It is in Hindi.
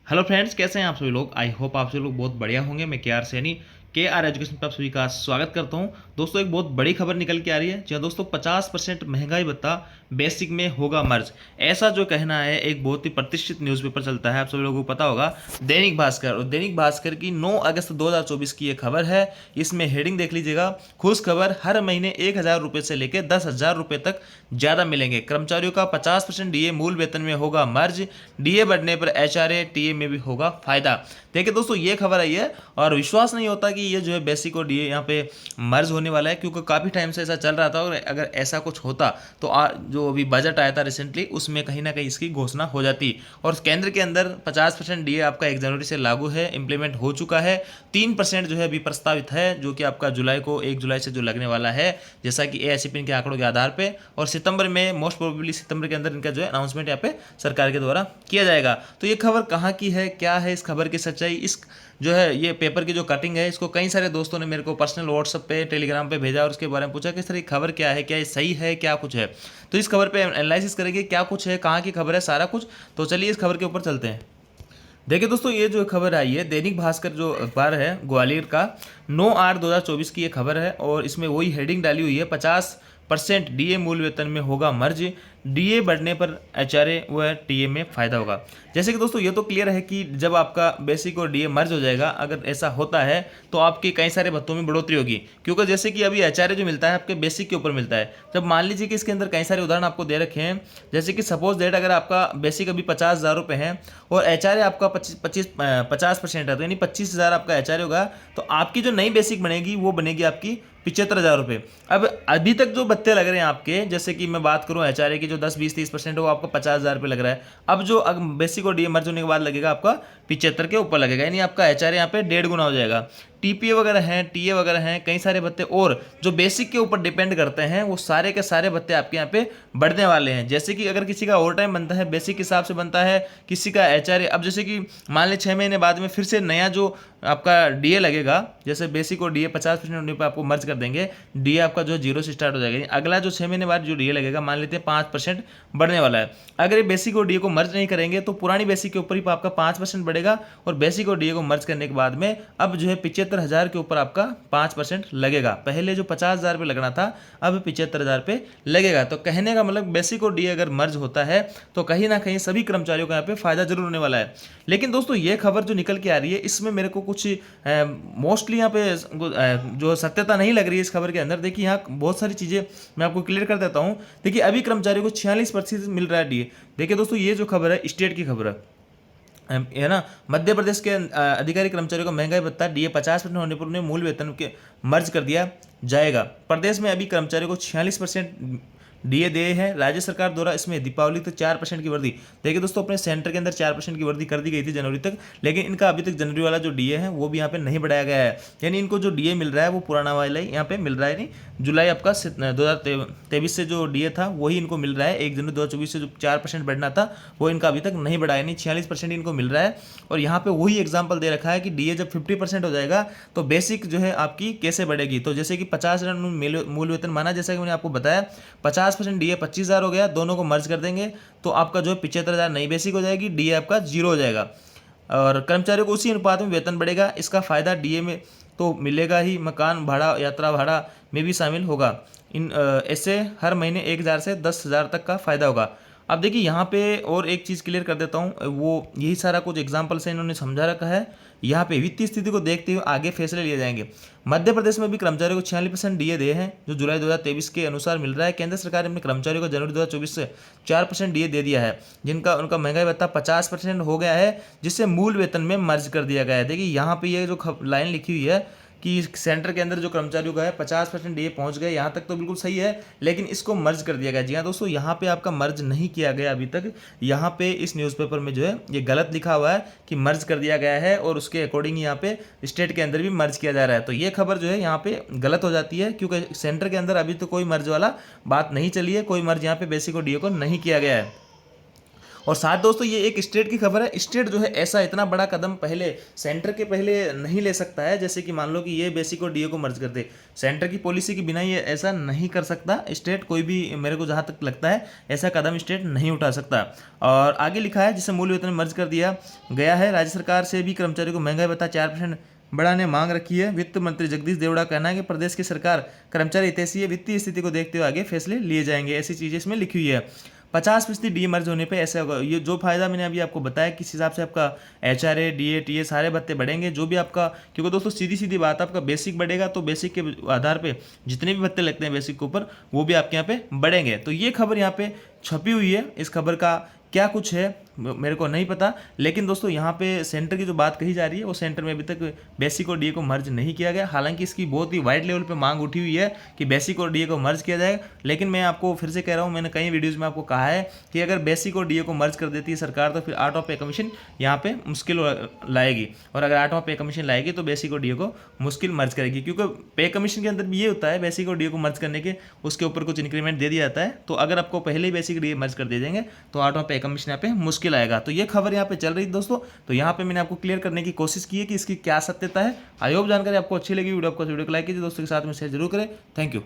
हेलो फ्रेंड्स, कैसे हैं आप सभी लोग। आई होप आप सभी लोग बहुत बढ़िया होंगे। मैं के आर एजुकेशन पर आप सभी का स्वागत करता हूं। दोस्तों, एक बहुत बड़ी खबर निकल के आ रही है। जी हाँ दोस्तों, 50% महंगाई भत्ता बेसिक में होगा मर्ज, ऐसा जो कहना है एक बहुत ही प्रतिष्ठित न्यूज़पेपर चलता है, आप सभी लोगों को पता होगा, दैनिक भास्कर। और दैनिक भास्कर की 9 अगस्त 2024 की ये खबर है। इसमें हेडिंग देख लीजिएगा, खुश खबर, हर महीने 1,000 रुपये से लेकर 10,000 रुपये तक ज़्यादा मिलेंगे। कर्मचारियों का 50% डीए मूल वेतन में होगा मर्ज, डीए बढ़ने पर एचआरए टीए में भी होगा फायदा। देखिए दोस्तों, ये खबर आई है और विश्वास नहीं होता कि ये जो है बेसिक और डीए यहाँ पे मर्ज होने वाला है, क्योंकि काफ़ी टाइम से ऐसा चल रहा था। और अगर ऐसा कुछ होता तो जो अभी बजट आया था रिसेंटली, उसमें कहीं ना कहीं इसकी घोषणा हो जाती। और केंद्र के अंदर 50% डीए आपका 1 जनवरी से लागू है, इंप्लीमेंट हो चुका है। 3% जो है अभी प्रस्तावित है, जो कि आपका 1 जुलाई से जो लगने वाला है, जैसा कि एआईसीपी के आंकड़ों के आधार पे। और सितंबर में, मोस्ट प्रोबेबली सितंबर के अंदर इनका जो है अनाउंसमेंट यहाँ पे सरकार के द्वारा किया जाएगा। तो ये खबर कहाँ की है, क्या है इस खबर की सच्चाई, इस जो है ये पेपर की जो कटिंग है, इसको कई सारे दोस्तों ने मेरे को पर्सनल व्हाट्सएप पे, टेलीग्राम पे भेजा और उसके बारे में पूछा कि सर ये खबर क्या है, क्या ये सही है, क्या कुछ है। तो इस खबर पे एनालिसिस करेंगे, क्या कुछ है, कहाँ की खबर है, सारा कुछ। तो चलिए इस खबर के ऊपर चलते हैं। देखिए दोस्तों, ये जो खबर आई है, दैनिक भास्कर जो अखबार है ग्वालियर का, 9/8/2024 की ये खबर है। और इसमें वही हेडिंग डाली हुई है, 50% डीए मूल वेतन में होगा मर्ज, डीए बढ़ने पर एचआरए व टीए में फायदा होगा। जैसे कि दोस्तों, ये तो क्लियर है कि जब आपका बेसिक और डीए मर्ज हो जाएगा, अगर ऐसा होता है तो आपके कई सारे भत्तों में बढ़ोतरी होगी। क्योंकि जैसे कि अभी एचआरए जो मिलता है आपके बेसिक के ऊपर मिलता है। जब मान लीजिए कि इसके अंदर कई सारे उदाहरण आपको दे रखे हैं, जैसे कि सपोज दैट अगर आपका बेसिक अभी 50,000 रुपये है और एचआरए आपका 50% है, तो यानी 25,000 आपका एचआरए होगा, तो आपकी जो नई बेसिक बनेगी वो बनेगी आपकी 75,000 रुपये। अब अभी तक जो भत्ते लग रहे हैं आपके, जैसे कि मैं बात करूं एचआरए की, जो 10, 20, 30% है, वो आपका 50,000 रुपये लग रहा है। अब जो बेसिक और डीए मर्ज होने के बाद लगेगा आपका 75 के ऊपर लगेगा, यानी आपका एचआरए यहाँ पे 1.5 गुना हो जाएगा। टीपीए वगैरह हैं, टीए वगैरह हैं, कई सारे भत्ते और जो बेसिक के ऊपर डिपेंड करते हैं, वो सारे के सारे भत्ते आपके यहाँ पे बढ़ने वाले हैं। जैसे कि अगर किसी का ओवर टाइम बनता है, बेसिक हिसाब से बनता है, किसी का एचआरए, अब जैसे कि मान लें 6 महीने बाद में फिर से नया जो आपका डीए लगेगा, जैसे बेसिक और डीए 50% होने पर आपको मर्ज कर देंगे, डीए आपका जो 0 से स्टार्ट हो जाएगा। अगला जो 6 महीने बाद जो डीए लगेगा, मान लेते हैं 5% बढ़ने वाला है। अगर ये बेसिक और डीए को मर्ज नहीं करेंगे तो पुरानी बेसिक के ऊपर ही आपका 5% बढ़ेगा, और बेसिक और डीए को मर्ज करने के बाद में अब जो है 75,000 के ऊपर आपका 5% लगेगा। पहले जो 50,000 रुपये लगना था, अब 75,000 रुपये लगेगा। तो कहने का मतलब, बेसिक और डीए अगर मर्ज होता है तो कहीं ना कहीं सभी कर्मचारियों को यहाँ पे फायदा जरूर होने वाला है। लेकिन दोस्तों, ये खबर जो निकल के आ रही है, इसमें मेरे को कुछ मोस्टली यहाँ पे जो सत्यता नहीं लग रही है इस खबर के अंदर। देखिए, यहाँ बहुत सारी चीज़ें मैं आपको क्लियर कर देता हूँ। देखिए, अभी कर्मचारियों को 46% मिल रहा है डीए। देखिए दोस्तों, ये जो खबर है स्टेट की खबर है ना। मध्य प्रदेश के अधिकारी कर्मचारियों को महंगाई भत्ता डीए 50% होने पर उन्हें मूल वेतन के मर्ज कर दिया जाएगा। प्रदेश में अभी कर्मचारियों को 46% डीए दिए हैं राज्य सरकार द्वारा। इसमें दीपावली तक 4% की वृद्धि। देखिए दोस्तों, अपने सेंटर के अंदर 4% की वृद्धि कर दी गई थी जनवरी तक, लेकिन इनका अभी तक जनवरी वाला जो डीए है वो भी यहाँ पे नहीं बढ़ाया गया है। यानी इनको जो डीए मिल रहा है वो पुराना वाला ही यहाँ पे मिल रहा है। नहीं, जुलाई आपका 2023 से जो डीए था वही इनको मिल रहा है। 1 जनवरी 2024 से जो 4% बढ़ना था वो इनका अभी तक नहीं बढ़ाया, नहीं 46% इनको मिल रहा है। और यहाँ पे वही एग्जाम्पल दे रखा है कि डीए जब 50% हो जाएगा तो बेसिक जो है आपकी कैसे बढ़ेगी। तो जैसे कि 50,000 मूल वेतन माना, जैसा कि मैंने आपको बताया, 50% डीए 25,000 हो गया, दोनों को मर्ज कर देंगे तो आपका जो है 75,000 नई बेसिक हो जाएगी, डीए आपका 0 हो जाएगा। और कर्मचारियों को उसी अनुपात में वेतन बढ़ेगा। इसका फायदा डीए में तो मिलेगा ही, मकान भाड़ा, यात्रा भाड़ा में भी शामिल होगा। इन ऐसे हर महीने 1,000 से 10,000 तक का फायदा होगा। अब देखिए, यहाँ पे और एक चीज़ क्लियर कर देता हूँ, वो यही सारा कुछ एग्जाम्पल से इन्होंने समझा रखा है। यहाँ पे वित्तीय स्थिति को देखते हुए आगे फैसले लिए जाएंगे। मध्य प्रदेश में भी कर्मचारियों को 46% डीए दिए हैं, जो जुलाई 2023 के अनुसार मिल रहा है। केंद्र सरकार ने अपने कर्मचारियों को जनवरी 2024 से 4% डीए दे दिया है, जिनका उनका महंगाई भत्ता 50% हो गया है, जिससे मूल वेतन में मर्ज कर दिया गया है। देखिए, यहाँ पे ये जो लाइन लिखी हुई है कि सेंटर के अंदर जो कर्मचारियों का है 50% डीए पहुंच गए, यहाँ तक तो बिल्कुल सही है, लेकिन इसको मर्ज कर दिया गया। जी हाँ दोस्तों, यहाँ पे आपका मर्ज नहीं किया गया अभी तक। यहाँ पे इस न्यूज़पेपर में जो है ये गलत लिखा हुआ है कि मर्ज कर दिया गया है, और उसके अकॉर्डिंग यहाँ पे स्टेट के अंदर भी मर्ज किया जा रहा है। तो ये खबर जो है यहाँ पे गलत हो जाती है, क्योंकि सेंटर के अंदर अभी तो कोई मर्ज वाला बात नहीं चली है, कोई मर्ज यहाँ पे बेसिक और डीए को नहीं किया गया है। और साथ दोस्तों ये एक स्टेट की खबर है। स्टेट जो है ऐसा इतना बड़ा कदम पहले सेंटर के पहले नहीं ले सकता है, जैसे कि मान लो कि ये बेसिक और डीए को मर्ज कर दे, सेंटर की पॉलिसी के बिना ये ऐसा नहीं कर सकता स्टेट, कोई भी, मेरे को जहाँ तक लगता है ऐसा कदम स्टेट नहीं उठा सकता। और आगे लिखा है जिसे मूल्य वेतन में मर्ज कर दिया गया है, राज्य सरकार से भी कर्मचारियों को महंगाई भत्ता 4% बढ़ाने मांग रखी है। वित्त मंत्री जगदीश देवड़ा का कहना है कि प्रदेश की सरकार कर्मचारी हितैषी वित्तीय स्थिति को देखते हुए आगे फैसले लिए जाएंगे, ऐसी चीजें इसमें लिखी हुई है। 50% डी मर्ज होने पे ऐसा होगा, ये जो फायदा मैंने अभी आपको बताया किस हिसाब से आपका HRA DA TA सारे भत्ते बढ़ेंगे, जो भी आपका, क्योंकि दोस्तों सीधी सीधी बात, आपका बेसिक बढ़ेगा तो बेसिक के आधार पे जितने भी भत्ते लगते हैं बेसिक के ऊपर वो भी आपके यहाँ पे बढ़ेंगे। तो ये खबर यहाँ पे छपी हुई है, इस खबर का क्या कुछ है मेरे को नहीं पता, लेकिन दोस्तों यहाँ पे सेंटर की जो बात कही जा रही है वो सेंटर में अभी तक बेसिक और डीए को मर्ज नहीं किया गया। हालांकि इसकी बहुत ही वाइड लेवल पे मांग उठी हुई है कि बेसिक और डीए को मर्ज किया जाए, लेकिन मैं आपको फिर से कह रहा हूँ, मैंने कई वीडियोज़ में आपको कहा है कि अगर बेसिक और डीए को मर्ज कर देती है सरकार तो फिर 8वां पे कमीशन यहाँ पे मुश्किल लाएगी, और अगर 8वां पे कमीशन लाएगी तो बेसिक और डीए को मुश्किल मर्ज करेगी, क्योंकि पे कमीशन के अंदर भी ये होता है बेसिक और डीए को मर्ज करने के उसके ऊपर कुछ इंक्रीमेंट दे दिया जाता है। तो अगर आपको पहले ही बेसिक डीए मर्ज कर दे देंगे तो 8वां पे कमीशन यहाँ पे मुश्किल आएगा। तो ये खबर यहाँ पे चल रही है दोस्तों, तो यहाँ पे मैंने आपको क्लियर करने की कोशिश की है कि इसकी क्या सत्यता है। आई होप जानकारी आपको अच्छी लगी। वीडियो को लाइक कीजिए, दोस्तों के साथ में शेयर जरूर करें। Thank you.